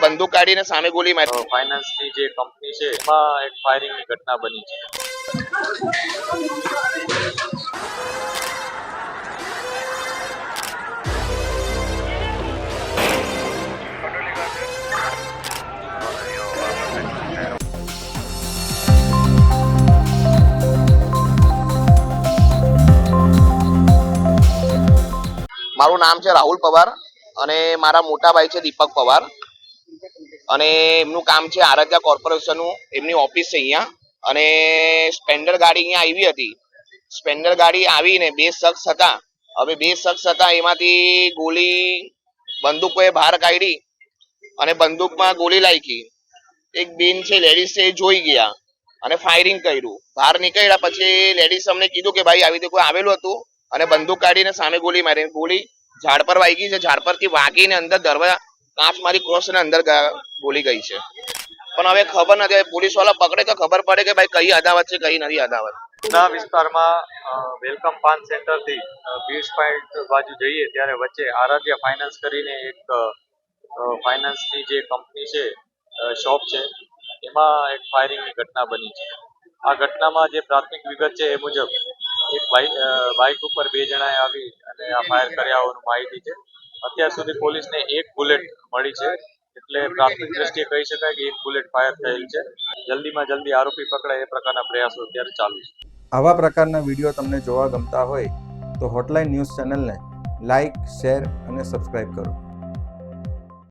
બંદૂક કાઢીને સામે ગોળી મારી. ફાઇનાન્સની જે કંપની છે એમાં એક ફાયરિંગની ઘટના બની છે. મારું નામ છે રાહુલ પવાર અને મારા મોટા ભાઈ છે દીપક પવાર અને એમનું કામ છે આરાધ્યા કોર્પોરેશનનું. એમની ઓફિસ છે અહીંયા અને સ્પેન્ડર ગાડી અહીંયા આવી હતી. સ્પેન્ડર ગાડી આવીને બે શખ્સ હતા. હવે બે શખ્સ હતા એમાંથી ગોળી બંદૂકોએ બહાર કાઢી અને બંદૂકમાં ગોળી લાગી. એક બેન છે લેડીઝ છે એ જોઈ ગયા અને ફાયરિંગ કર્યું. બહાર નીકળ્યા પછી લેડીઝ અમને કીધું કે ભાઈ આવી રીતે કોઈ આવેલું હતું અને બંદૂક કાઢીને સામે ગોળી મારી. ગોળી ઝાડ પર વાગી છે. ઝાડ પરથી વાગીને અંદર દરવાજા કાચ મારી ક્રોસ ને અંદર ગોળી ગઈ છે. પણ હવે ખબર નથી, પોલીસ વાળા પકડે તો ખબર પડે કે ભાઈ કઈ અદાવત છે કઈ નથી અદાવત. ઉના વિસ્તારમાં વેલકમ પાન સેન્ટર થી બીચ પોઈન્ટ બાજુ જઈએ ત્યારે વચ્ચે આરાધ્યા ફાઇનાન્સ કરીને એક ફાઇનાન્સની જે કંપની છે શોપ છે એમાં એક ફાયરિંગની ઘટના બની છે. આ ઘટનામાં જે પ્રાથમિક વિગત છે એ મુજબ એક બાઇક ઉપર બે જણાએ આવી અને આ ફાયર કર્યા હોવાનું માહિતી છે. અત્યાર સુધી પોલીસને એક બુલેટ મળી છે, એટલે પ્રાથમિક દ્રષ્ટિએ કહી શકાય કે એક બુલેટ ફાયર થયેલ છે. જલ્દીમાં જલ્દી આરોપી પકડાય એ પ્રકારના પ્રયાસો અત્યારે ચાલુ છે. આવા પ્રકારના વિડીયો તમને જોવા ગમતા હોય તો હોટલાઇન ન્યૂઝ ચેનલને લાઇક, શેર અને સબસ્ક્રાઇબ કરો.